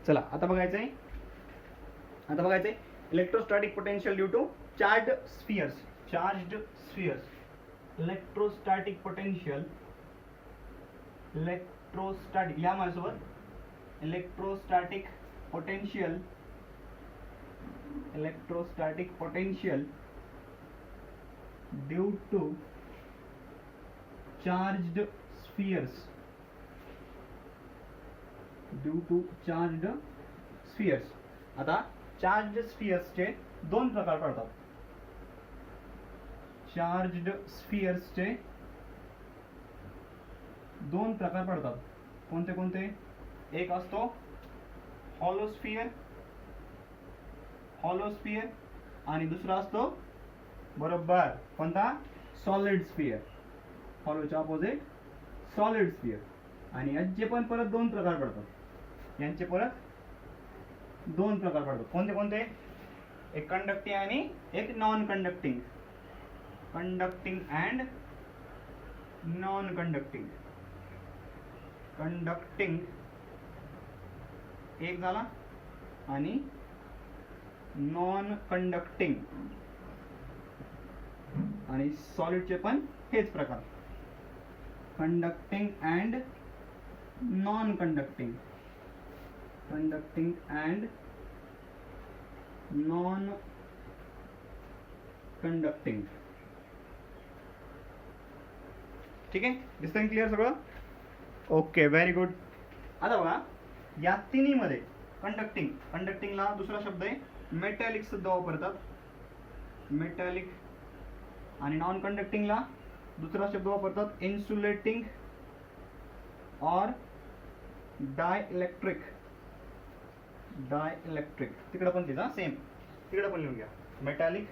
चला आता बघायचंय electrostatic potential due to charged spheres. Electrostatic potential, या माझ्यासोबत electrostatic potential due to charged spheres. आता चार्ज्ड स्फिअर्सचे दोन प्रकार पडतात. कोणते कोणते? एक असतो हॉलो स्फिअर आणि दुसरा असतो बरोबर कोणता? Solid sphere. हॉलोच्या ऑपोजिट सॉलिड स्फिअर. आणि यांचे पण परत दोन प्रकार पडतात. कोणते कोणते? एक कंडक्टिंग आणि एक नॉन कंडक्टिंग. कंडक्टिंग एक झाला आणि नॉन कंडक्टिंग. आणि सॉलिडचे पण हेच प्रकार, कंडक्टिंग अँड नॉन कंडक्टिंग. ठीक आहे, दिसतंय क्लिअर सगळं? Okay, very good. आता बघा या तिन्हीमध्ये कंडक्टिंगला दुसरा शब्द आहे मेटॅलिक सुद्धा वापरतात. मेटॅलिक. आणि नॉन कंडक्टिंगला दुसरा शब्द वापरतात इन्सुलेटिंग और डायइलेक्ट्रिक. तिकडं पण तिचा सेम, तिकडं पण लिहून घ्या. मेटॅलिक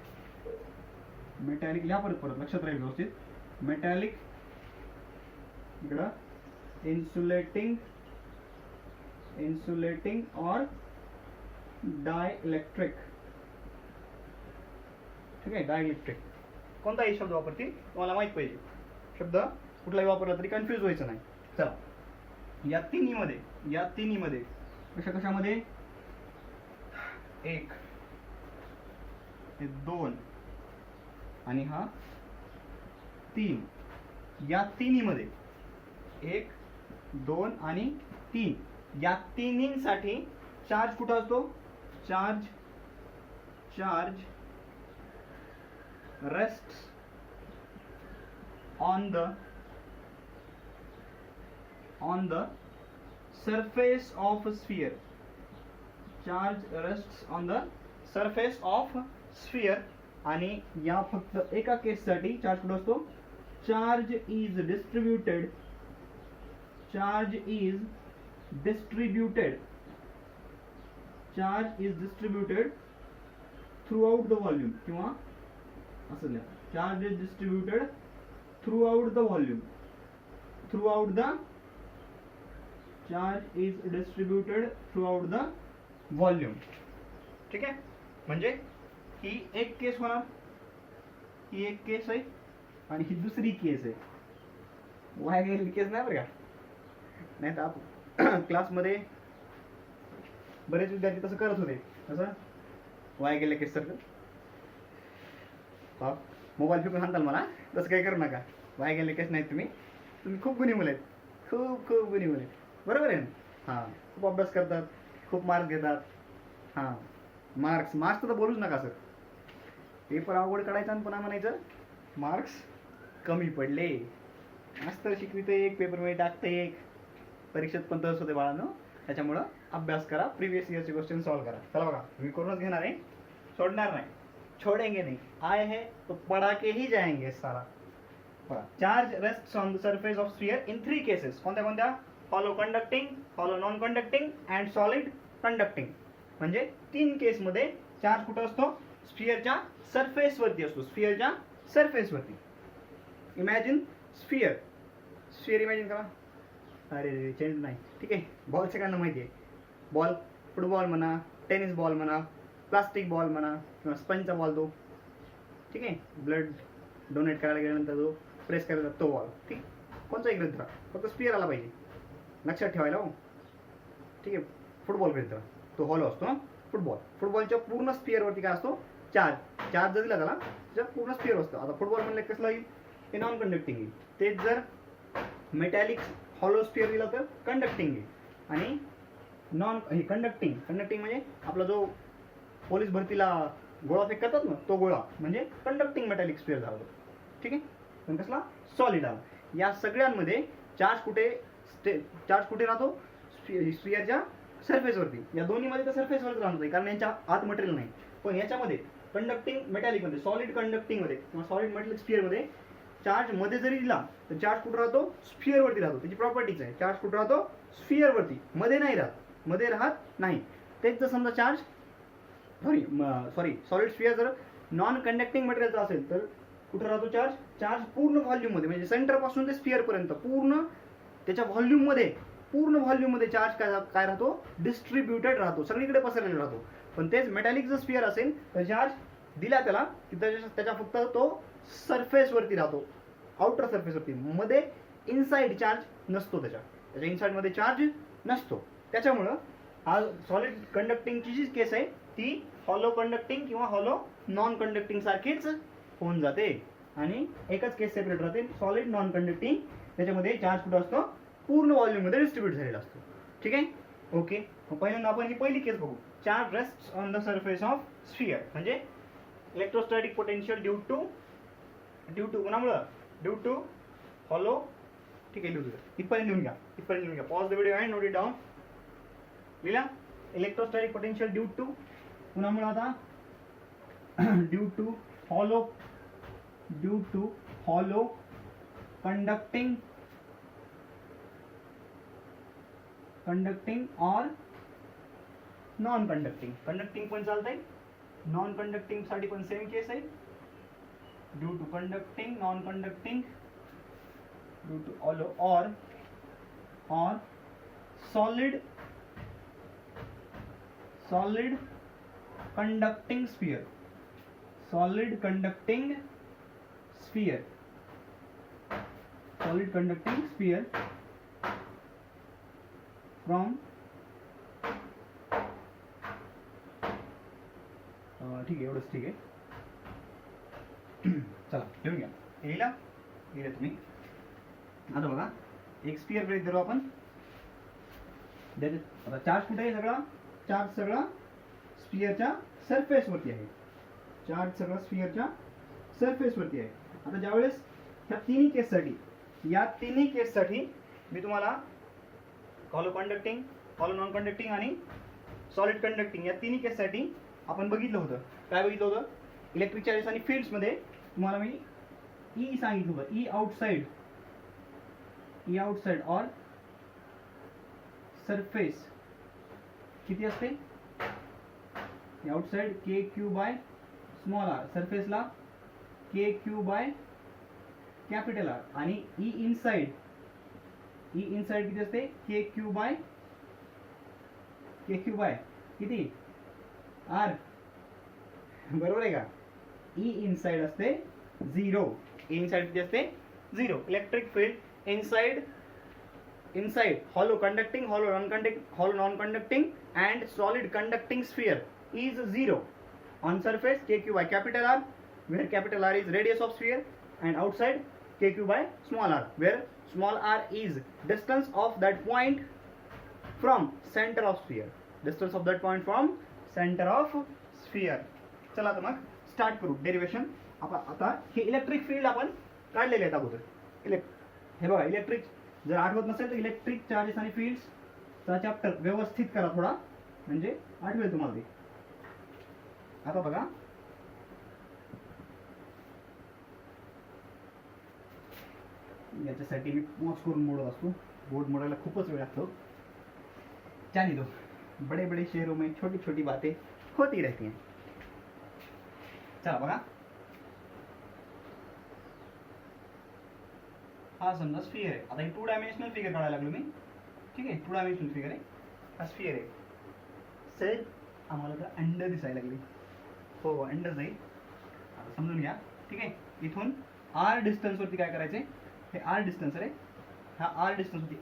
लिहा परत लक्षात राहील व्यवस्थित. मेटॅलिक इकडं इन्सुलेटिंग और डायइलेक्ट्रिक. ठीक आहे, डायइलेक्ट्रिक कोणताही शब्द वापरतील तुम्हाला माहित पाहिजे. शब्द कुठलाही वापरला तरी कन्फ्यूज व्हायचं नाही. चला या तिन्हीमध्ये कशामध्ये? एक, हे दोन आणि हा तीन. या तिन्हीमध्ये एक, दोन आणि तीन, या तिन्हींसाठी चार्ज कुठं असतो? Charge rests on the surface of a sphere. Charge rests on the surface of sphere. आणि या फक्त एका केससाठी चार्ज कुठं असतो? Charge is distributed throughout the volume. किंवा असं लिहा, charge is distributed throughout the volume. ठीक आहे, म्हणजे ही एक केस होणार, ही एक केस आहे आणि ही दुसरी केस आहे. वाया गेलेली केस नाही बरं का. नाही तर आपण क्लासमध्ये बरेच विद्यार्थी तसं करत होते. कसं वाया गेल्या केस सारखं मोबाईल फेकून सांगताल मला, तसं काही करू नका. वाया गेले केस नाही. तुम्ही खूप गुणी मुलं आहेत, खूप गुणी मुलं आहेत. बरोबर आहे ना? हां, खूप अभ्यास करतात, खूप मार्क्स घेतात. हां, मार्क्स तर बोलूच नका सर. पेपर अवघड काढायचा आणि पुन्हा म्हणायचं मार्क्स कमी पडले. मास्तर शिकविते एक, पेपरमध्ये टाकते एक. परीक्षेत पण तसंच होते बाळांनो. त्याच्यामुळं अभ्यास करा, प्रिव्हियस इयरचे क्वेश्चन सॉल्व्ह करा. चला बघा, मी करूनच घेणार आहे, सोडणार नाही, छोड़ेंगे नहीं. आए हैं तो पढ़ा के ही जाएंगे सारा. Charge rests on the surface of sphere in 3 cases. कोणत्या? Hollow conducting, hollow non conducting and solid conducting. म्हणजे 3 केसमध्ये चार्ज कुठं असतो? स्फियरच्या सरफेसवरती असतो. इमॅजिन स्फियर इमॅजिन करा. अरे चेंज नाही. ठीक आहे, बॉल सगळ्यांना माहिती आहे. बॉल, फुटबॉल म्हणा, टेनिस बॉल म्हणा, प्लास्टिक बॉल म्हणा, किंवा स्पंजचा बॉल तो. ठीक आहे, ब्लड डोनेट करायला गेल्यानंतर जो प्रेस करायचा तो बॉल. ठीक, कोणता एक धरा, फक्त स्फिअर आला पाहिजे, लक्षात ठेवायला. हो ठीक आहे, फुटबॉल खेळतो तो हॉलो असतो ना, फुटबॉलच्या पूर्ण स्पिअरवरती काय असतो, चार्ज जर दिला त्याला त्याच्या पूर्ण स्पिअर असतो. आता फुटबॉल म्हणलं कसलं येईल, ते नॉन कंडक्टिंग येईल. तेच जर मेटॅलिक हॉलो स्पिअर दिला तर कंडक्टिंग येईल. आणि हे कंडक्टिंग म्हणजे आपला जो पोलीस भरतीला गोळा फेक करतात ना, तो गोळा म्हणजे कंडक्टिंग मेटॅलिक स्पिअर झाला. ठीक आहे, पण कसला, सॉलिड आला. या सगळ्यांमध्ये चार्ज कुठे राहतो, स्पिअरच्या सरफेसवरती. या दोन्हीमध्ये तर सरफेसवरच राहणार नाही, कारण यांच्या आत मटेरियल नाही. पण याच्यामध्ये कंडक्टिंग मेटॅलिकमध्ये, सॉलिड कंडक्टिंगमध्ये किंवा सॉलिड मेटॅलिक स्पिअरमध्ये चार्ज मध्ये जरी दिला तर चार्ज कुठं राहतो, स्पिअरवरती राहतो. त्याची प्रॉपर्टीज आहे, चार्ज कुठं राहतो, स्पिअरवरती, मध्ये राहत नाही. तेच जर समजा चार्ज सॉलिड स्पिअर जर नॉन कंडक्टिंग मटेरियलचा असेल तर कुठं राहतो चार्ज पूर्ण व्हॉल्यूममध्ये, म्हणजे सेंटर पासून ते स्पिअर पर्यंत पूर्ण त्याच्या व्हॉल्यूममध्ये चार्ज काय राहतो, डिस्ट्रीब्युटेड राहतो, सगळीकडे पसरलेला राहतो. पण तेच मेटॅलिक जर स्पिअर असेल तर चार्ज दिला त्याला की त्याच्या फक्त तो सरफेसवरती राहतो, आउटर सरफेसवरती. मध्ये इनसाइड चार्ज नसतो, त्याच्या इनसाइडमध्ये चार्ज नसतो. त्याच्यामुळं हा सॉलिड कंडक्टिंगची जी केस आहे ती हॉलो कंडक्टिंग किंवा हॉलो नॉन कंडक्टिंग सारखीच होऊन जाते. आणि एकच केस सेपरेट राहते, सॉलिड नॉन कंडक्टिंग. त्याच्यामध्ये चार्ज कुठं असतो, पूर्ण व्हॉल्यूममध्ये डिस्ट्रीब्यूट झालेला असतो. ठीक आहे, ओके. पहिल्यांदा आपण ही पहिली केस बघू, charge rests on the surface of sphere. म्हणजे इलेक्ट्रोस्टॅटिक पोटेन्शियल ड्यू टू कोणामुळं, ड्यू टू हॉलो. ठीक आहे, इथपर्यंत लिहून घ्या, pause the video and note it down. लिहिला, इलेक्ट्रोस्टॅटिक पोटेन्शियल ड्यू टू कुणामुळं, आता ड्यू टू हॉलो कंडक्टिंग और नॉन कंडक्टिंग पण चालतंय, नॉन कंडक्टिंग साठी पण सेम केस आहे. Due to conducting, non conducting, due to hollow और सॉलिड कंडक्टिंग स्फियर, फ्रॉम ठीक आहे, एवढंच ठीक आहे. चला लिहून घ्या, लिहिलं तुम्ही. आता बघा, एक स्पिअर ब्रेक धरू आपण. आता चार्ज कुठे आहे, चार्ज सगळा स्पिअरच्या सरफेसवरती आहे. आता ज्यावेळेस या तिन्ही केससाठी मी तुम्हाला hollow conducting, hollow non conducting आणि सॉलिड कंडक्टिंग या तिन्ही केससाठी आपण बघितलं होतं. काय बघितलं होतं, इलेक्ट्रिक चार्जेस आणि फील्ड्समध्ये तुम्हाला मी ई सांगितलं होतं, ई आउटसाइड और सरफेस किती असते, outside k q by small r, सरफेसला k q by capital R. आणि ई इनसाइड किती असते, के क्यू बाय किती आर, बरोबर आहे का. ई इनसाइड असते 0, इनसाइड किती असते 0. Electric field inside hollow conducting, hollow non conducting and solid conducting sphere is 0. On surface kq by capital R, where capital R is radius of sphere, and outside kq by small r, where small r is distance of that point from center of sphere. चला तर मग start करू derivation. आता हे electric field आपण काढलेले आहेत अगोदर. हे बघा, इलेक्ट्रिक जर आठवत नसेल तर इलेक्ट्रिक चार्जेस आणि फील्ड्सचा चॅप्टर व्यवस्थित करा थोडा, म्हणजे आठवेल तुम्हाला ते. आता बघा, याच्यासाठी मी पॉज करून मोडत असतो, बोर्ड मोडायला खूपच वेळ लागतो. जाने दो, बड़े बड़े शहरों में छोटी छोटी बातें होती रहती हैं. चला बघा, हा समजा स्फियर आहे. आता हे 2 डायमेन्शनल फिगर काढायला लागलो मी. ठीक आहे, 2 डायमेन्शनल फिगर आहे, हा स्फियर आहे. सर आम्हाला तर अंड दिसायला लागली. हो, अंड जाईल. आता समजून घ्या. ठीक आहे, इथून आर डिस्टन्सवरती काय करायचे, हे आर डिस्टन्स आहे. हा आर डिस्टन्सवरती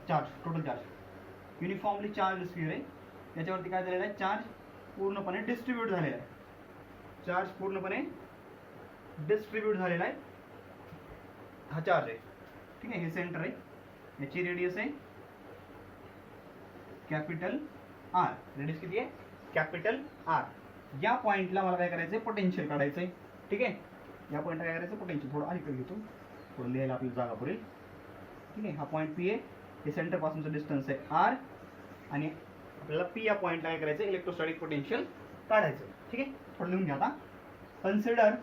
charge, total charge uniformly charge sphere आहे. याच्यावरती काय झालेलं आहे, चार्ज पूर्णपणे डिस्ट्रीब्यूट झालेला आहे. चार्ज पूर्णपणे डिस्ट्रीब्यूट झालेला आहे. हा चार्ज आहे, ठीक आहे. हे सेंटर आहे, याची रेडियस आहे कॅपिटल आर. रेडियस किती आहे, कॅपिटल आर. या पॉइंटला मला काय करायचंय, पोटेन्शियल काढायचंय, ठीक आहे. या पॉइंटला काय करायचं, पोटेन्शियल थोडं अलीकडे घेतो, थोडं लिहायला आपली जागा पुरेल, ठीक आहे. हा पॉईंट पी आहे, हे सेंटर पासूनचं डिस्टन्स आहे आर, आणि आपल्याला पी या पॉइंटला काय करायचं, इलेक्ट्रोस्टॅटिक पोटेन्शियल काढायचं, ठीक आहे. थोडं लिहून घ्या आता. Consider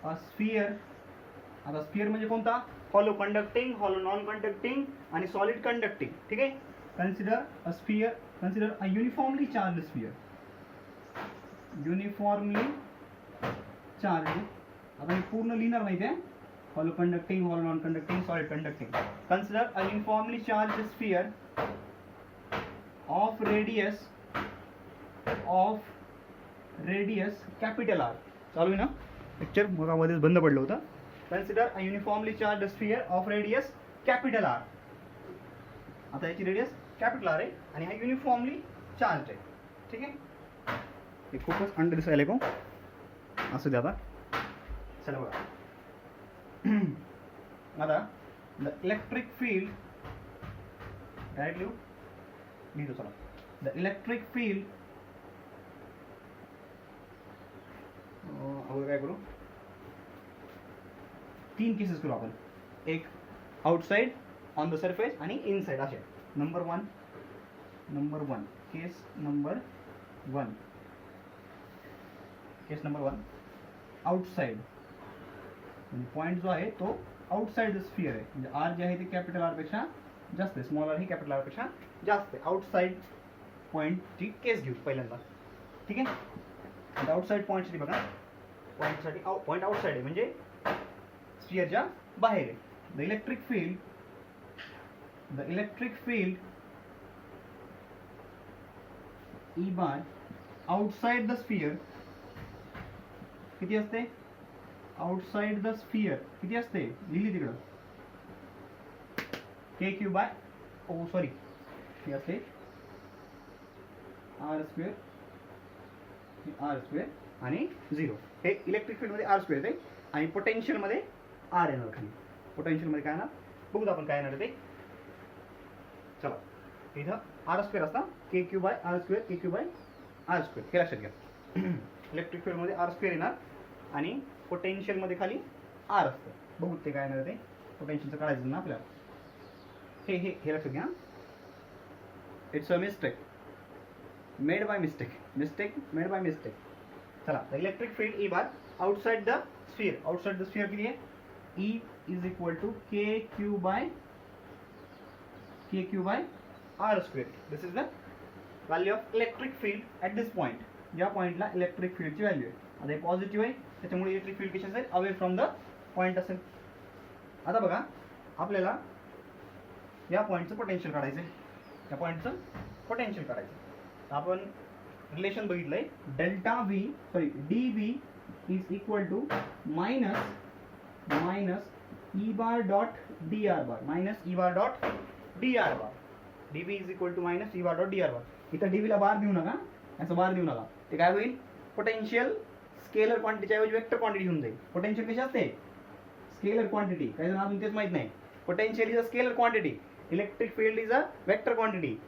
a sphere. आता स्फिअर म्हणजे कोणता, hollow conducting, hollow non conducting आणि सॉलिड कंडक्टिंग, ठीक आहे. Consider a sphere, consider a uniformly charge sphere. Uniformly charge. आता मी पूर्ण लिहिणार नाही ते, hollow conducting, hollow non conducting, solid conducting. Consider a uniformly charge sphere of radius capital R. चालू आहे ना पिक्चर, मग मध्येच बंद पडलं होतं. Consider a uniformly charge sphere of radius capital R. आता याची रेडियस कॅपिटल आर आहे आणि हा युनिफॉर्मली चार्ज आहे, ठीक आहे. हे खूपच अंडर दिसायला को असं द्या. आता चला बघा. आता द इलेक्ट्रिक फील्ड, डायरेक्ट लिहितो चला. द इलेक्ट्रिक फील्ड, अगोदर काय करू, 3 केसेस करू आपण. एक आउटसाइड, ऑन द सरफेस आणि इनसाइड असे. नंबर वन केस नंबर वन आउटसाइड. म्हणजे पॉईंट जो आहे तो आउटसाइड द स्फिअर आहे, म्हणजे आर जे आहे ते कॅपिटल आर पेक्षा जास्त आहे, स्मॉल आर ही कॅपिटल आर पेक्षा जास्त आहे. आउटसाइड पॉईंटची केस घेऊ पहिल्यांदा, ठीक आहे. आता आउटसाइड पॉईंटसाठी बघा, पॉईंटसाठी पॉईंट आउटसाइड आहे म्हणजे स्फिअरच्या बाहेर आहे. The electric field e bar outside the sphere किती असते, आउटसाइड द स्फिअर किती असते, लिहिली तिकडं, के क्यू बाय, ओ सॉरी, हे असते आर स्क्वेअर आणि 0. हे इलेक्ट्रिक फील्ड मध्ये आर स्क्वेअर आहे आणि पोटेन्शियल मध्ये आर येणार खाली. पोटेन्शियल मध्ये काय येणार बघू आपण, काय येणार ते. चला, इथं आर स्क्वेअर असता, के q by r square, K q by r square, हे लक्षात घ्या. इलेक्ट्रिक फील्ड मध्ये आर स्क्वेअर येणार आणि पोटेन्शियल मध्ये खाली आर असतं. बघू ते काय येणार ते, पोटेन्शियलचं काढायचं ना आपल्याला. हे लक्षात घ्या. It's a mistake made by mistake made by mistake. चला, the electric field e bar outside the sphere. Outside the sphere किती आहे, e is equal to k q by r square. This is the value of electric field at this point. या पॉईंटला electric फील्डची value आहे. आता हे positive आहे, त्याच्यामुळे electric field कशी असेल, अवे फ्रॉम द पॉईंट असेल. आता बघा, आपल्याला या पॉईंटचं पोटेन्शियल काढायचं आहे, आपण रिलेशन बघितलंय, delta V sorry d V is equal to minus E bar dot d r bar, d V is equal to minus E bar dot d r bar. इथं डी व्हीला बार देऊ नका, असं बार देऊ नका. ते काय होईल, पोटेन्शियल स्केलर क्वांटिटीच्या ऐवजी वेक्टर क्वांटिटी होऊन जाईल. पोटेन्शियल कशी असते, स्केलर क्वांटिटी. काही जण अजून तेच माहित नाही. Potential is a scalar quantity, electric field is a vector quantity,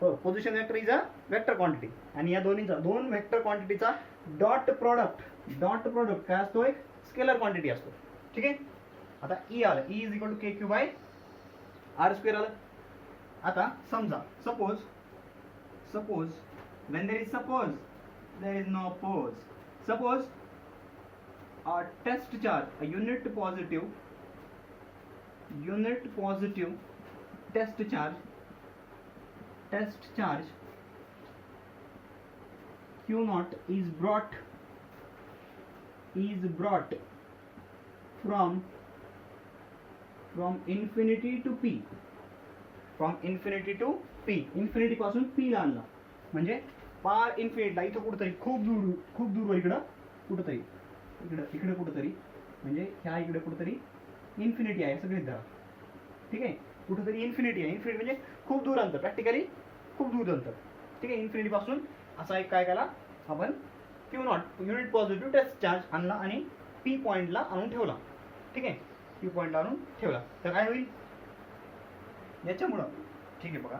position vector is a vector quantity. आणि या दोन वेक्टर क्वांटिटीचा डॉट प्रोडक्ट काय असतो, एक स्केलर क्वांटिटी असतो, ठीक आहे. आता ई आलं, E is equal to k q by r square आलं. आता समजा, suppose when there is there is no pose. Suppose a test charge, a unit positive test charge Q naught is brought from infinity to P. Infinity पासून P ला आणला, म्हणजे पार इन्फिनिटीला, इथं कुठंतरी खूप दूर इकडं कुठंतरी, इकडे कुठंतरी, म्हणजे ह्या इकडे कुठंतरी इन्फिनिटी आहे सगळीच धरा. ठीक आहे, कुठेतरी इन्फिनिटी आहे. इन्फिनिटी म्हणजे खूप दूर अंतर, प्रॅक्टिकली खूप दूर अंतर. ठीक आहे, इन्फिनिटी पासून असा एक काय केला आपण q not unit positive test charge आणला आणि पी पॉईंटला आणून ठेवला. ठीक आहे, पी पॉईंटला आणून ठेवला तर काय होईल याच्यामुळं. ठीक आहे बघा,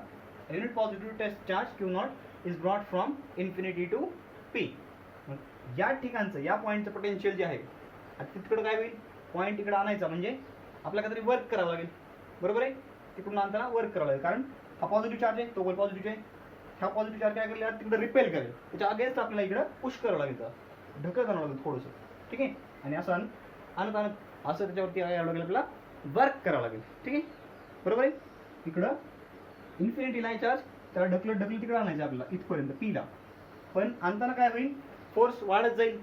unit positive test charge q not is brought from infinity to P. या ठिकाणचं या पॉईंटचं पोटेन्शियल जे आहे आता तिकडं काय होईल, पॉईंट इकडे आणायचा म्हणजे आपल्याला काहीतरी वर्क करावं लागेल. बरोबर आहे, तिकडून आणताना वर्क करावं लागेल कारण हा पॉझिटिव्ह चार्ज आहे, तो वर पॉझिटिव्ह आहे. हा पॉझिटिव्ह चार्ज काय करेल तिकडे रिपेल करेल, त्याच्या अगेन्स्ट आपल्याला इकडं पुश करावं लागेल, ढकल करावं लागेल थोडंसं. ठीक आहे, आणि असं आणत आणत असं त्याच्यावरती यावं लागेल, आपल्याला वर्क करावं लागेल. ठीक आहे, बरोबर आहे. इकडं इन्फिनिटीला आहे चार्ज, त्याला ढकलत तिकडे आणायचं आपल्याला इथपर्यंत पीला. पण आणताना काय होईल, फोर्स वाढत जाईल,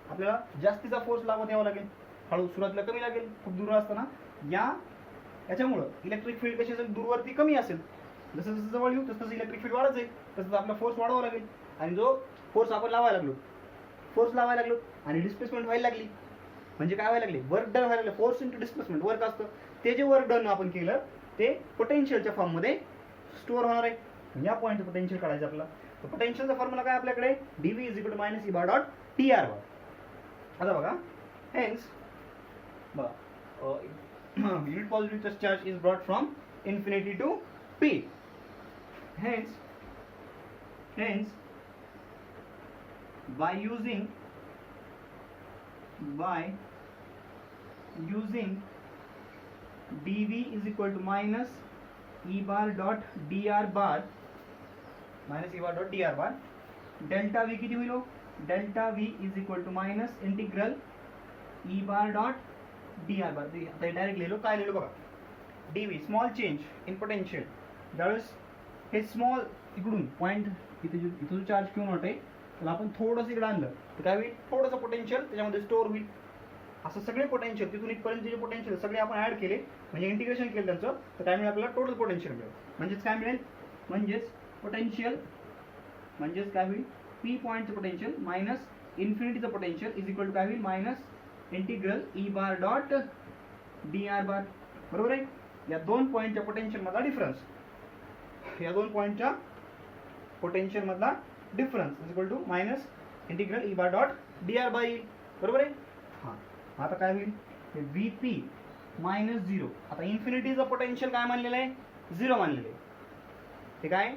आपल्याला जास्तीचा फोर्स लागत यावं लागेल. हळू सुरुवातीला कमी लागेल, खूप दूर असताना याच्यामुळं इलेक्ट्रिक फील्ड कशी असेल, दूरवरती कमी असेल. जसं जसं जवळ येऊ तसं इलेक्ट्रिक फील्ड वाढत जाईल, तसं आपला फोर्स वाढवावा लागेल. आणि जो फोर्स आपण लावायला लागलो आणि डिस्प्लेसमेंट व्हायला लागली म्हणजे काय व्हायला लागले, वर्क डन व्हायला लागले. फोर्स इंटू डिस्प्लेसमेंट वर्क असतं, ते जे वर्क डन आपण केलं ते पोटेन्शियलच्या फॉर्ममध्ये स्टोअर होणार आहे. या पॉईंटचं पोटेन्शियल काढायचं आपला. तर पोटेन्शियलचा फॉर्म्युला काय आपल्याकडे, dv is equal to minus E bar dot t r bar. आता बघा, हेन्स बघा unit positive charge is brought from infinity to p. Hence by using dv is equal to minus e bar dot dr bar, delta v किती होईल हो, delta v is equal to minus integral e bar dot dr bar. आता direct लिहिलो, काय लिहिलो बघा, dv small change in potential. ज्यावेळेस हे small इकडून point इथं जो चार्ज क्यू नॉट आहे त्याला आपण थोडंसं इकडे आणलं तर काय होईल, थोडंसं पोटेन्शियल त्याच्यामध्ये स्टोअर होईल. असं सगळे पोटेन्शियल तिथून इथपर्यंत जे पोटेन्शियल सगळे आपण ऍड केले म्हणजे इंटिग्रेशन केलं त्यांचं, तर काय मिळेल आपल्याला, टोटल पोटेन्शियल मिळेल. म्हणजेच काय मिळेल, म्हणजेच पोटेन्शियल म्हणजेच काय होईल, पी पॉईंटचं पोटेन्शियल मायनस इन्फिनिटीचं पोटेन्शियल इज इक्वल टू काय होईल, minus integral e bar dot d r bar. बरोबर आहे. या दोन पॉईंटच्या पोटेन्शियल मधला difference, is equal to minus integral e bar dot d r bar येईल. बरोबर आहे. हां, आता काय होईल, व्ही पी मायनस झिरो. आता इन्फिनिटीचं पोटेन्शियल काय मानलेलं आहे, झिरो मानलेलं आहे. हे काय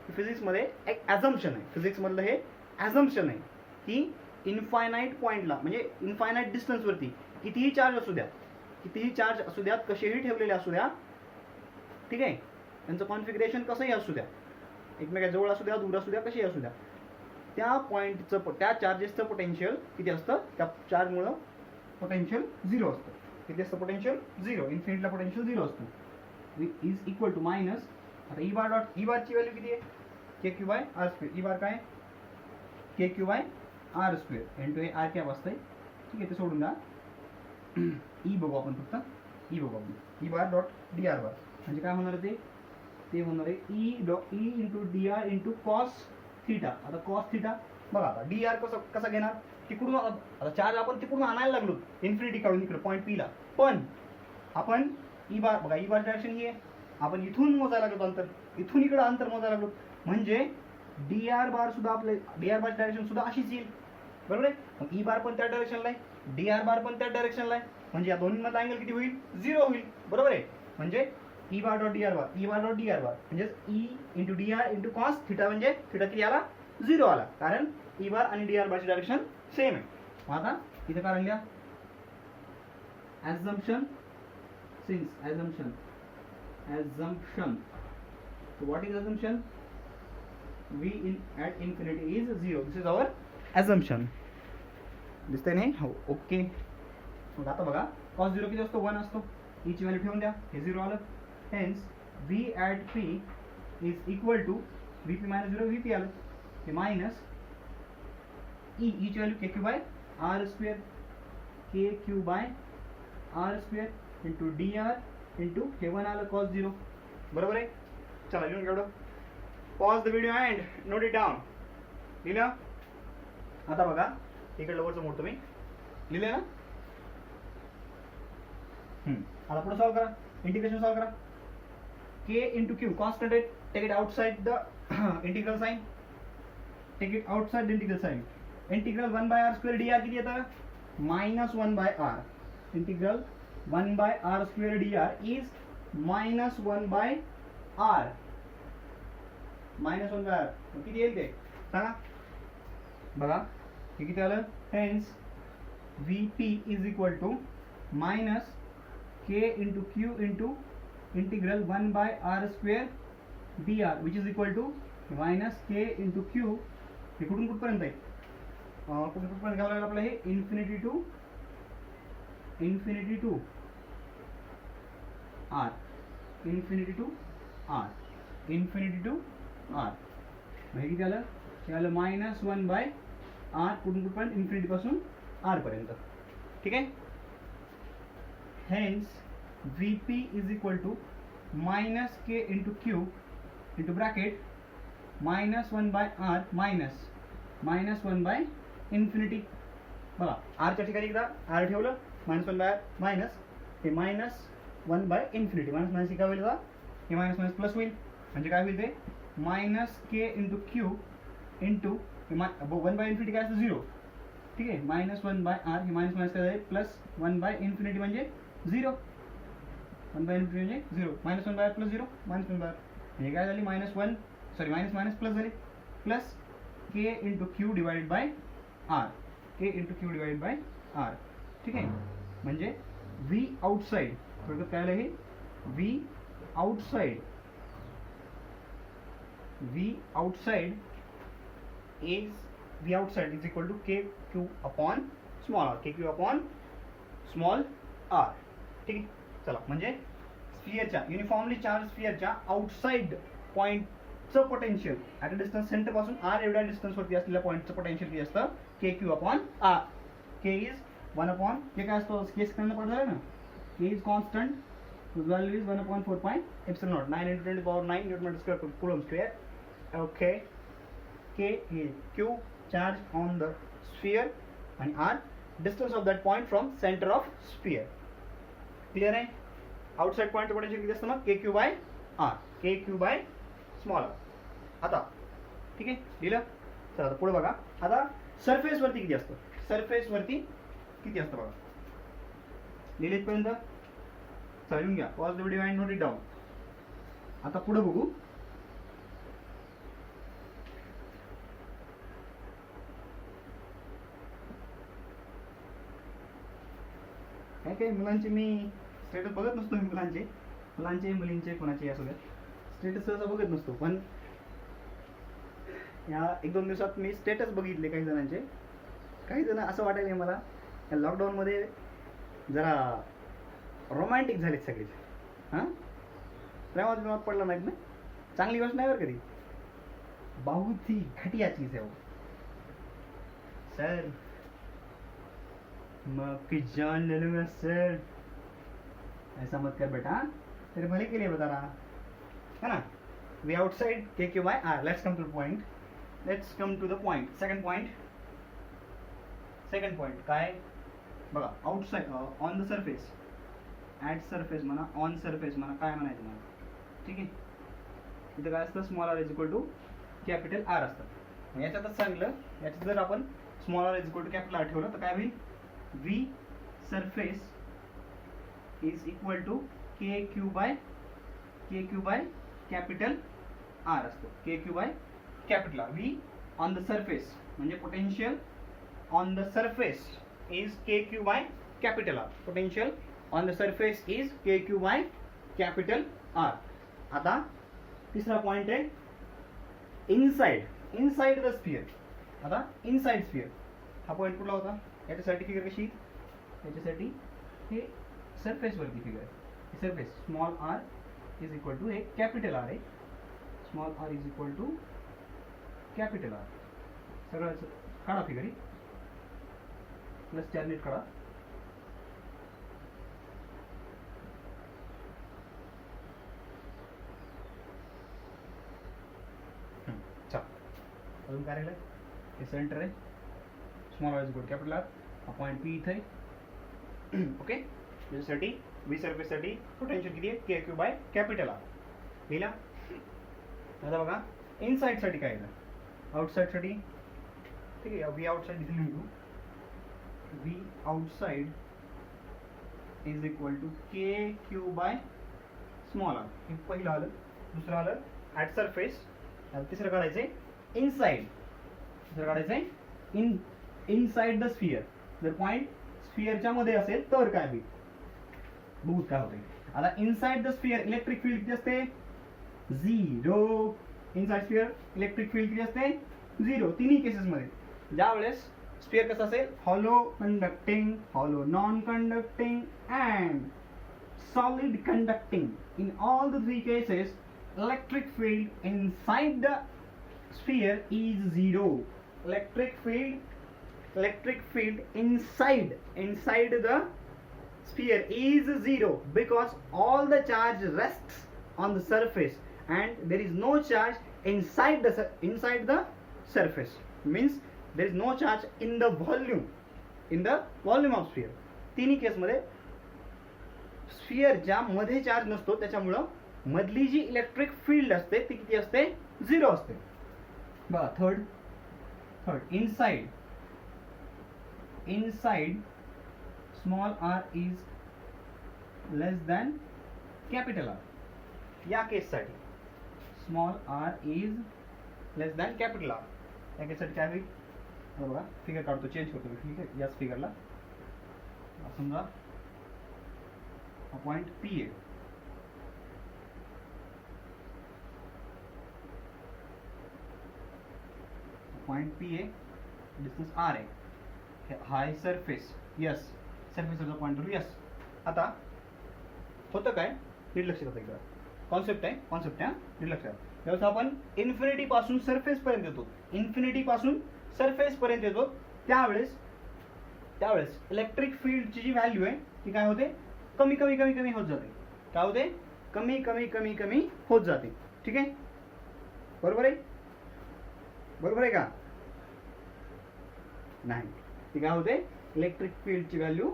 फिजिक्समध्ये एक ॲझम्पशन आहे, फिजिक्समधलं हे ॲझम्पशन आहे की इन्फायनाईट पॉईंटला म्हणजे इन्फायनाईट डिस्टन्सवरती कितीही चार्ज असू द्यात, कसेही ठेवलेले असू द्या, ठीक आहे, त्यांचं कॉन्फिगरेशन कसंही असू द्या, एकमेकाजवळ असू द्या, दूर असू द्या, कसेही असू द्या, त्या पॉईंटचं त्या चार्जेसचं पोटेन्शियल किती असतं, त्या चार्जमुळं पोटेन्शियल झिरो असतं. किती असतं पोटेन्शियल, झिरो. इन्फिनिटला पोटेन्शियल झिरो असतं. इज इक्वल टू मायनस, आता ई बारची व्हॅल्यू किती आहे, k q by r square. E bar काय, k q by r square into r cap असतंय. ठीक आहे, ते सोडून द्या, ई बघू आपण फक्त, E bar dot d r bar म्हणजे काय होणार आहे, ते होणार आहे E into d r into cos theta. आता कॉस थिटा बघा, आता डी आर कसा घेणार, तिकडून आता चार्ज आपण तिकडून आणायला लागलो इन्फिनिटी काढून इकडे पॉईंट पीला, पण आपण ई बार बघा, ई बार डायरेक्शन ही आहे, आपण इथून मोजायला लागलो अंतर, इथून इकडे अंतर मोजायला लागलो म्हणजे डी आर बार सुद्धा आपले डी आर बार डायरेक्शन सुद्धा अशीच येईल. बरोबर आहे. मग ई बार पण त्या डायरेक्शनला आहे, डी आर बार पण त्या डायरेक्शनला आहे, म्हणजे या दोन्हीमधला अँगल किती होईल, झिरो होईल. बरोबर आहे. म्हणजे e bar dot d r bar म्हणजे e into d r into cos theta, म्हणजे थिटा किती आला, झिरो आला, कारण ई बार आणि डी आर बारची डायरेक्शन सेम आहे. आता इथे काय लिहा, assumption. So what is assumption? V at infinity is 0. This is our assumption. दिसतंय नाही, हो, ओके. मग आता बघा, cos 0 किती असतो, 1 असतो. E ची व्हॅल्यू ठेवून द्या, हे 0 आलं. Hence V at P is equal to VP minus 0, VP आलं, हे मायनस E ची value KQ by R square, KQ by R square into DR into हे 1 आलं cos 0. बरोबर आहे. चला लिहून घेऊ, pause the video and note it down. लिहिलं. आता बघा, इकडलं वरचं मोठं मी लिहिले ना. आता पुढे सॉल्व करा, इंटिग्रेशन सॉल्व करा. k into q constant आहे, take it outside the integral sign, take it outside the integral sign. Integral 1 by r square dr किती येतं? minus 1 by r. Integral 1 by r square dr is minus 1 by r. minus 1 by r. किती येईल ते सांगा बघा. हे किती आलं? hence vp is equal to minus k into q into integral 1 by r square dr which is equal to minus k into q. हे कुठून कुठपर्यंत आहे? कुठून कुठपर्यंत घ्यावं लागेल आपल्याला? हे infinity to r, infinity to r, infinity to r. हे किती आलं? हे आलं मायनस 1 बाय r. कुठून कुठपर्यंत? इन्फिनिटी पासून r पर्यंत. ठीक आहे. Hence vp is equal to minus k into q into bracket minus 1 by r minus 1 by infinity. बघा r च्या ठिकाणी एकदा r ठेवलं, minus 1 by r मायनस हे minus 1 by infinity. Minus minus काय होईल? हे मायनस मायनस प्लस होईल, म्हणजे काय होईल ते? Minus k into q into 1 by infinity काय असतं? 0. ठीक आहे. मायनस 1 by r हे मायनस मायनस काय जाईल? प्लस 1 by infinity म्हणजे 0. 1 by infinity म्हणजे 0. Minus 1 by r plus 0 minus 1 by r म्हणजे काय झाली? Minus 1 sorry minus minus plus झाले, plus k into q divided by r, k into q divided by r. ठीक आहे. म्हणजे v आउटसाइड थोडक्यात काय आलं? हे v outside is equal to kq upon small r, kq upon small r. ठीक आहे. चला, म्हणजे स्फिअरच्या युनिफॉर्मली चार्ज स्फिअरच्या आउटसाइड पॉइंटचं potential at a distance centre पासून r एवढ्या डिस्टन्सवरती असलेल्या पॉइंटचं पोटेन्शियल किती असतं? kq upon r. k is 1 upon k काय असतो? k सेकंड पड झालं ना. k is constant, whose value is 1 upon 4 pi epsilon naught, 9 into 10 to the power 9 Newton meter square per coulomb square. Okay. K is q charge on the sphere and r distance of that point from center of sphere. Clear आहे? Outside point potential किती असतं? मग kq by r, kq by small r. आता ठीक आहे, लिहिलं. चला आता पुढे बघा. आता सरफेस वरती किती असतं? सरफेस वरती किती असतं बघा. लिहिले इथपर्यंत? चला लिहून घ्या. Pause the video and note it down. आता पुढे बघू. काय काय मुलांचे मी स्टेटस बघत नसतो. मी मुलांचे मुलींचे कोणाचे असू द्या स्टेटस सहसा बघत नसतो, पण या 1-2 दिवसात मी स्टेटस बघितले काही जणांचे. काही जण असं वाटायला मला या लॉकडाऊनमध्ये जरा रोमॅन्टिक झालेत सगळेच. हां, प्रेमात पडला नाहीत ना. चांगली गोष्ट नाही बरं कधी. बहुत ही घटिया चीज है वो सर. मैं आपकी जान ले लूंगा सर. ऐसा मत कर बेटा, तेरे भले के लिए बता रहा है ना. V outside k q by r. Let's come to the point. Let's come to the point. Second point काय बघा. Outside on the surface, at surface म्हणा, ऑन सरफेस म्हणा, काय म्हणायचं मला. ठीक आहे. इथं काय असतं? Small r is equal to capital R असतं. याच्यातच सांगितलं, याच्यात जर आपण small r is equal to capital R ठेवलं तर काय होईल? v surface is equal to kq by capital R असतो. kq by capital R. v on the surface म्हणजे potential on the surface is kq by capital R. potential on the surface is kq by capital R. आता तिसरा point आहे inside the sphere. आता inside sphere हा point कुठला होता? याच्यासाठी figure कशी? याच्यासाठी हे सरफेस वरती फिगर आहे. Surface small r is equal to हे कॅपिटल आर आहे. Small r is equal to capital R. सगळं काढा फिगर. प्लस 4 नीट काढा. चल अजून काय राहिलं? हे सेंटर आहे. Small r is equal to capital R. हा पॉइंट पी इथे आहे. ओके. त्याच्यासाठी व्ही सरफेस साठी पोटेन्शियल किती आहे k q by capital R. लिहिला. आता बघा इनसाइड साठी काय आहे, आउटसाइड साठी ठीक आहे. व्ही आउटसाइड इथे लिहून घेऊ. V outside is equal to k q by small r. हे पहिलं आलं. दुसरं आलं ॲट सरफेस. तिसरं काढायचंय इनसाइड. तिसरं काढायचंय इनसाइड द स्फिअर. जर पॉईंट स्फिअरच्या मध्ये असेल तर काय होईल बघू काय होते. आता inside the sphere electric field किती असते, 0. इनसाइड स्फिअर इलेक्ट्रिक फील्ड किती असते, 0. तिन्ही केसेस मध्ये. ज्या वेळेस स्फिअर कसं असेल, hollow conducting, hollow non conducting and solid conducting. In all the three cases, electric field inside the sphere is 0. Electric field inside the sphere is 0 because all the charge rests on the surface and there is no charge inside the surface. Means there is no charge in the volume of sphere. तिन्ही केस मध्ये स्फिअरच्या मध्ये charge नसतो, त्याच्यामुळं मधली जी electric field असते ती किती असते, 0 असते. बघा third inside small r is less than capital R. या केससाठी small r is less than capital R. या केससाठी काय होईल बघा, फिगर काढतो, चेंज करतो मी. ठीक आहे, याच फिगरला समजा पॉइंट पी आहे. पॉइंट पी आहे, डिस्टन्स आर आहे, हाय सरफेस. यस, सरफेसचा पॉइंट धरू. यस. आता होतं काय, निर्लक्ष करता एकदा. कॉन्सेप्ट आहे निर्लक्ष. ज्यावेळेस आपण इन्फिनिटी पासून सरफेस पर्यंत येतो त्यावेळेस इलेक्ट्रिक फील्डची जी व्हॅल्यू आहे ती काय होते, कमी होत जाते. काय होते, कमी होत जाते. ठीक आहे, बरोबर आहे का नाही. ती काय होते, इलेक्ट्रिक फील्डची व्हॅल्यू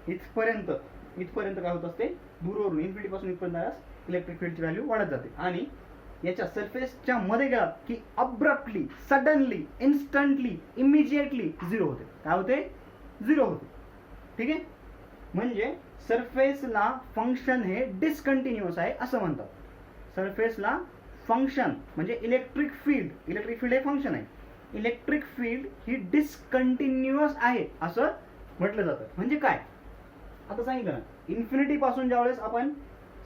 इथपर्यंत काय होत असते, दूरवरून इन्फिनिटी पासून इथपर्यंत इलेक्ट्रिक फील्डची व्हॅल्यू वाढत जाते. आणि याच्या सरफेसच्या मध्ये गेला की अब्रप्टली, सडनली, इन्स्टंटली, इमिजिएटली 0 होते. काय होते, 0 होते. ठीक आहे, म्हणजे सरफेसला फंक्शन हे डिसकंटिन्युअस आहे असं म्हणतात. सरफेसला फंक्शन म्हणजे इलेक्ट्रिक फील्ड हे फंक्शन आहे. इलेक्ट्रिक फील्ड ही डिसकंटिन्युअस आहे असं म्हटलं जातं. म्हणजे काय, आता सांगितलं ना, इन्फिनिटी पासून ज्यावेळेस आपण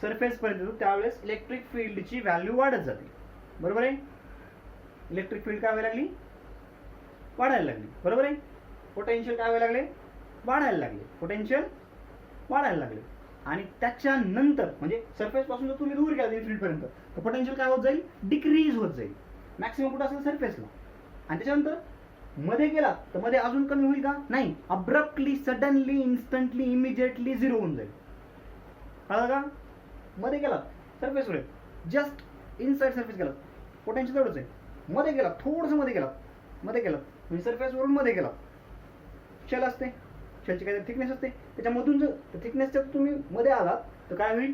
सरफेस पर्यंत येतो त्यावेळेस इलेक्ट्रिक फील्डची व्हॅल्यू वाढत जाते. बरोबर आहे. इलेक्ट्रिक फील्ड काय व्हायला लागली, वाढायला लागली. बरोबर आहे. पोटेन्शियल काय व्हायला लागले, वाढायला लागले. आणि त्याच्यानंतर म्हणजे सरफेस पासून जर तुम्ही दूर गेला इन्फिनिटी पर्यंत तर पोटेन्शियल काय होत जाईल, डिक्रीज होत जाईल. मॅक्सिमम कुठं असेल, सरफेसला. आणि त्याच्यानंतर मध्ये गेला तर मध्ये अजून कमी होईल का, नाही. अब्रप्टली, सडनली, इन्स्टंटली, इमिजिएटली 0 होऊन जाईल. कळलं का. मध्ये गेला सरफेसवर, जस्ट इनसाइड सरफेस गेला, पोटेन्शियल एवढंच आहे. मध्ये गेला, थोडंसं मध्ये गेला म्हणजे सरफेसवरून मध्ये गेला. शेल असते, शेलची काहीतरी थिकनेस असते, त्याच्यामधून जर थिकनेसच्या तुम्ही मध्ये आलात तर काय होईल,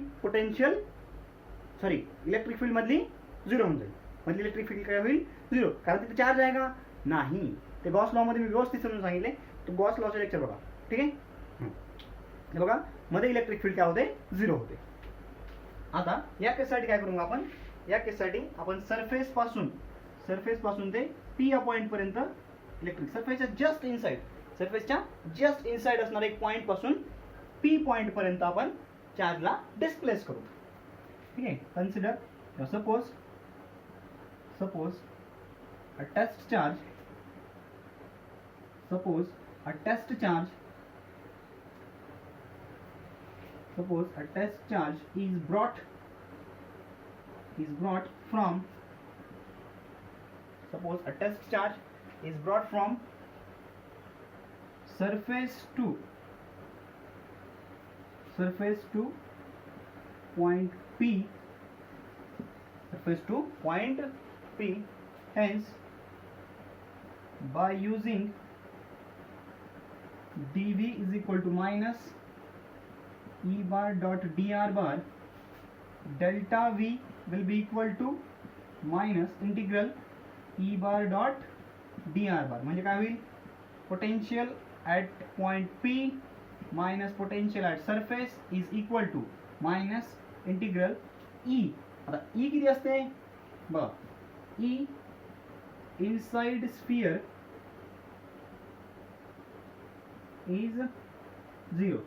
इलेक्ट्रिक फील्ड मधली 0 होऊन जाईल. मधली इलेक्ट्रिक फील्ड काय होईल, 0. कारण तिथे चार्ज आहे का, नाही. ते गॉस लॉ मध्ये मी व्यवस्थित समजून सांगितले. तो गॉस लॉचे लेक्चर बघा. ठीक आहे, हे बघा, मध्ये इलेक्ट्रिक फील्ड काय होते, 0 होते. आता या केससाठी काय करू आपण, या केससाठी आपण सरफेस पासून ते पी या पॉइंट पर्यंत इलेक्ट्रिक सरफेसच्या जस्ट इनसाइड असणारा एक पॉइंट पासून पी पॉइंट पर्यंत आपण चार्जला डिस्प्लेस करू. ठीक आहे. Consider suppose a test charge is brought from surface to point P, hence by using dv is equal to minus E bar dot dr bar delta V will be equal to minus integral E bar dot dr bar. म्हणजे काय होईल, potential at point P minus potential at surface is equal to minus integral E. आता E किती असते बघा, E inside sphere is 0.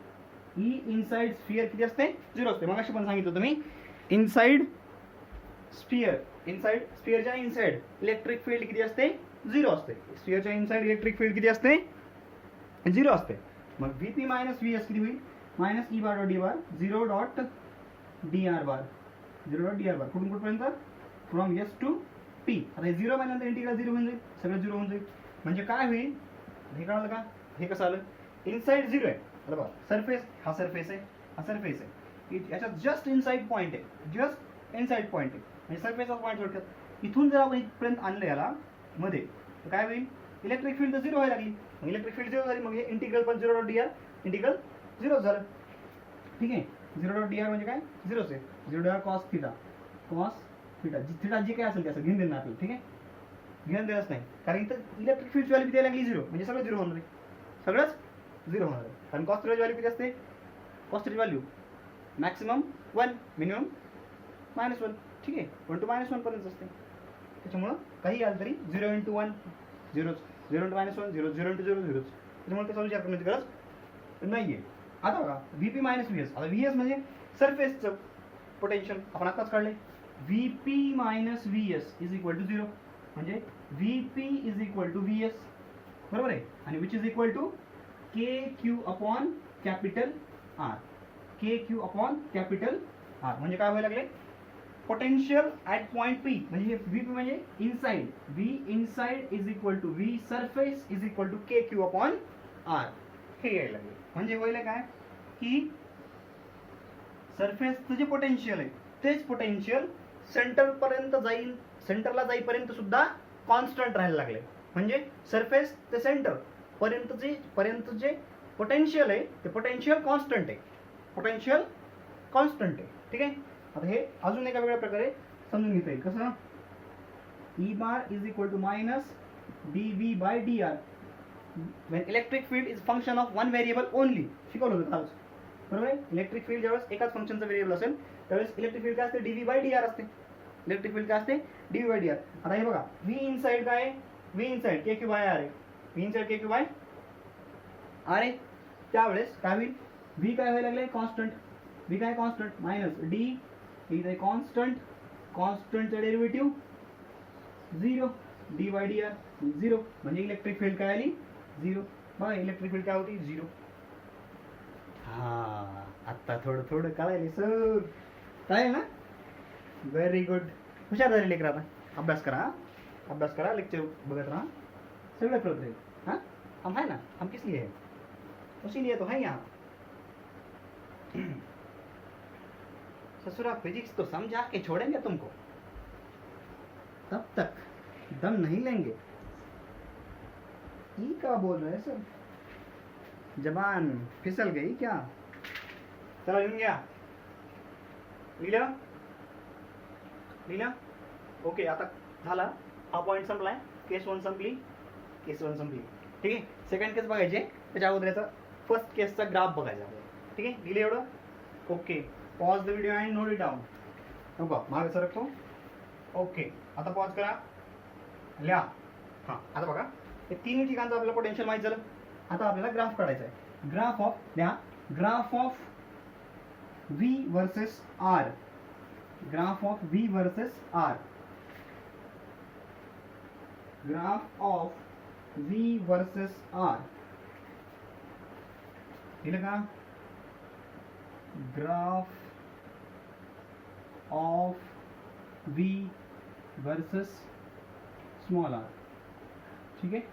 E inside sphere किती असते, 0 असते. मगाशी पण सांगितलं तुम्ही, इनसाइड स्फिअरच्या इनसाइड इलेक्ट्रिक फील्ड किती असते, 0 असते. स्फिअरच्या इनसाइड इलेक्ट्रिक फील्ड किती असते, 0 असते. मग VP मायनस VS किती होईल, मायनस E बार डॉट डी बार 0 डॉट dr बार, 0 डॉट dr बार कुठून कुठपर्यंत, फ्रॉम S टू P. आता हे 0 महिन्यानंतर इंटिग्रल 0 होऊन जाईल, सगळं 0 होऊन जाईल. म्हणजे काय होईल, हे कळलं का, हे कसं आलं, इनसाइड 0 आहे. आता बघा सरफेस, हा सरफेस आहे, हा सरफेस आहे, याच्यात जस्ट इनसाइड पॉईंट आहे, जस्ट इनसाइड पॉईंट आहे. म्हणजे सरफेसचा पॉईंट थोडक्यात इथून जर आपण इथपर्यंत आणलं याला मध्ये, तर काय होईल, इलेक्ट्रिक फील्ड तर 0 व्हायला लागली. मग इलेक्ट्रिक फील्ड 0 झाली, मग हे इंटिग्रल पण 0 डॉट dr, इंटिग्रल 0 झालं. ठीक आहे, 0 डॉट dr म्हणजे काय, 0च आहे. 0 डॉट कॉस थिटा, थिटा जे काय असेल ते असं घेऊन देणार आपल्याला. ठीक आहे, घेऊन देणंच नाही, कारण इथं इलेक्ट्रिक फील्डची व्हॅल्यू द्यायला लागली 0, म्हणजे सगळं 0 होणार आहे, सगळंच 0 होणार आहे. कारण कॉस थिटाची व्हॅल्यू किती असते, कॉस थिटाची व्हॅल्यू मॅक्सिमम 1, मिनिमम -1. ठीक आहे, 1 to -1 पर्यंत असते. त्याच्यामुळं काही आलं तरी 0 into 1 0, 0 into -1 0, 0 into 0 0. त्याच्यामुळे त्याचा विचार करण्याची गरज नाही आहे. आता बघा VP मायनस VS, आता VS म्हणजे सरफेसचं पोटेन्शियल आपण आताच काढले. VP minus VS is equal to 0, म्हणजे VP is equal to VS, बरोबर आहे. आणि which is equal to KQ upon capital R, KQ upon capital R. म्हणजे काय व्हायला लागले, पोटेन्शियल ॲट पॉइंट P, म्हणजे VP म्हणजे inside, V inside is equal to V surface is equal to KQ upon R. हे यायला लागले. म्हणजे व्हायला काय की सरफेसचं जे पोटेन्शियल आहे तेच पोटेन्शियल सेंटरपर्यंत जाईल, सेंटरला जाईपर्यंत सुद्धा कॉन्स्टंट राहायला लागले. म्हणजे सरफेस ते सेंटर पर्यंत जे पोटेन्शियल आहे ते पोटेन्शियल कॉन्स्टंट आहे, पोटेन्शियल कॉन्स्टंट आहे. ठीक आहे, आता हे अजून एका वेगळ्या प्रकारे समजून घेता येईल. कसं, E bar is equal to minus dV by dr when electric field is function of one variable only. शिकवलं होतं कालच, बरोबर आहे. इलेक्ट्रिक फील्ड ज्यावेळेस एकाच फंक्शनचा व्हेरिएबल असेल त्यावेळेस इलेक्ट्रिक फील्ड काय असते, dV बाय dr असते. इलेक्ट्रिक फील्ड काय असते, dV बाय dr. आता हे बघा, V इनसाइड काय आहे, V inside KQ by R आहे, V inside KQ by R आहे. त्यावेळेस काय होईल, V काय व्हायला लागले, कॉन्स्टंट. V काय constant, minus D is a constant, कॉन्स्टंटचा डेरिव्हेटिव्ह 0, D बाय dr 0. म्हणजे इलेक्ट्रिक फील्ड काय आली, 0. बघा इलेक्ट्रिक फील्ड काय होती, 0. हा, आता थोडं थोडं कळायला सर, काय ना, व्हेरी गुड. हुशार झाले लेकर. आता अभ्यास करा, अभ्यास करा, लेक्चर बघत राहा, सगळं कळत राहील. हाँ, हम है ना, हम किस लिए है, उसी लिए तो है यहाँ. ससुरा फिजिक्स तो समझा के छोड़ेंगे तुमको, तब तक दम नहीं लेंगे. ये क्या बोल रहे हैं सर, जबान फिसल गई क्या. चला लिहून घ्या, लिहिलं, ओके. आता झाला, हा पॉईंट संपलाय, केस 1 संपली, केस 1 संपली. ठीक आहे, सेकंड केस बघायचे, त्याच्या अगोदर याचा फर्स्ट केसचा ग्राफ बघायचा. ठीक आहे, लिहिलं एवढं, okay. Pause the video and note it down. नको मागे सरकतो, ओके. आता पॉज करा, लिहा. हां, आता बघा, हे तिन्ही ठिकाणचं आपल्याला पोटेन्शियल माहिती झालं. आता आपल्याला ग्राफ काढायचा आहे. ग्राफ ऑफ, लिहा, graph of V versus R, graph of V versus R, graph of V versus R. लिहिलं का, graph of V versus small r. ठीक आहे,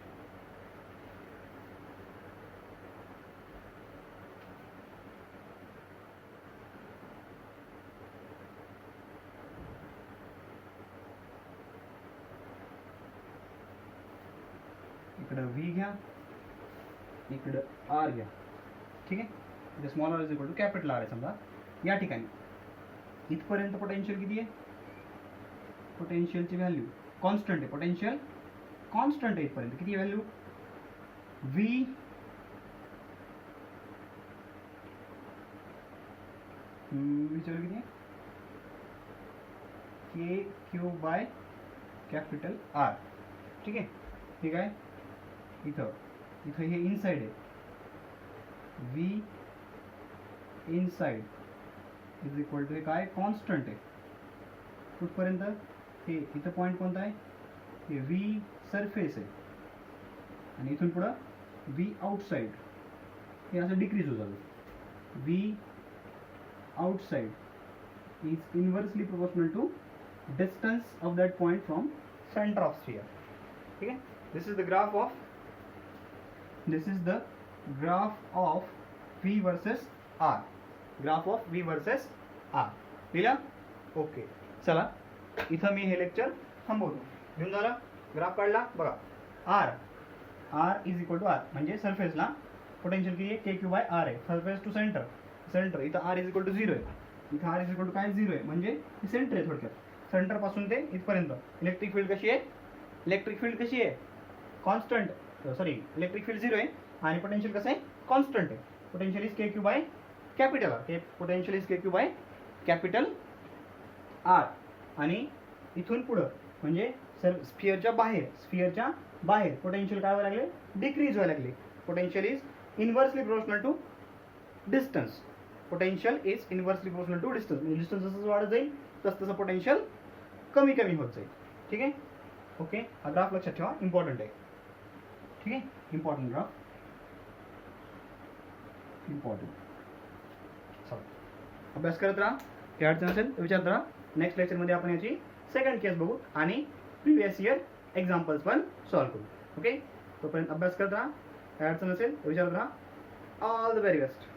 इकडं V घ्या, इकडं R घ्या. ठीक आहे, इथे small r is equal to capital R आहे समजा. या ठिकाणी इथपर्यंत पोटेन्शियल किती आहे? पोटेन्शियलची व्हॅल्यू कॉन्स्टंट आहे. पोटेन्शियल कॉन्स्टंट आहे इथपर्यंत. किती व्हॅल्यू? व्ही व्हीची व्हॅल्यू किती आहे? K q by capital R. ठीक आहे. ठीक आहे. इथं इथं हे इनसाइड आहे. V inside is equal to हे काय? कॉन्स्टंट आहे. कुठपर्यंत? हे इथं पॉईंट कोणता आहे? हे व्ही सरफेस आहे आणि इथून पुढं व्ही आउटसाइड हे असं डिक्रीज होत जातं. V outside is inversely proportional to distance of that point from centre of sphere. ठीक है. This is the graph of V versus R. Graph of V versus R लिहिला? ओके. चला इथं मी हे लेक्चर थांबवतो. घेऊन झालं? ग्राफ काढला बघा. R is equal to R म्हणजे सरफेसला पोटेन्शियल किती आहे? के क्यू बाय आर आहे. सरफेस टू सेंटर इथं R इज इक्वल टू 0 आहे. इथं R इज इक्वल टू काय? 0 आहे म्हणजे हे सेंटर आहे थोडक्यात. सेंटर पासून ते इथपर्यंत इलेक्ट्रिक फील्ड कशी आहे? कॉन्स्टंट. सॉरी, इलेक्ट्रिक फील्ड 0 आहे आणि पोटेन्शियल कसं आहे? कॉन्स्टंट आहे. Potential is k q by capital R. Potential is k q by capital R. आणि इथून पुढं म्हणजे स्फिअरच्या बाहेर पोटेन्शियल काय व्हायला लागले? डिक्रीज व्हायला लागले. Potential is inversely proportional to distance. म्हणजे डिस्टन्स जसं वाढत जाईल तसं पोटेन्शियल कमी होत जाईल. ठीक आहे. ओके. हा ग्राफ लक्षात ठेवा, इम्पॉर्टंट आहे. ठीक आहे. Important graph, important. चला अभ्यास करत राहा. काही अडचण असेल तर विचारत राहा. नेक्स्ट लेक्चरमध्ये आपण याची सेकंड केस बघू आणि प्रिव्हियस इयर एक्झाम्पल्स पण सॉल्व्ह करू. ओके. तोपर्यंत अभ्यास करत राहा. काही अडचण असेल तर विचारत राहा. All the very best.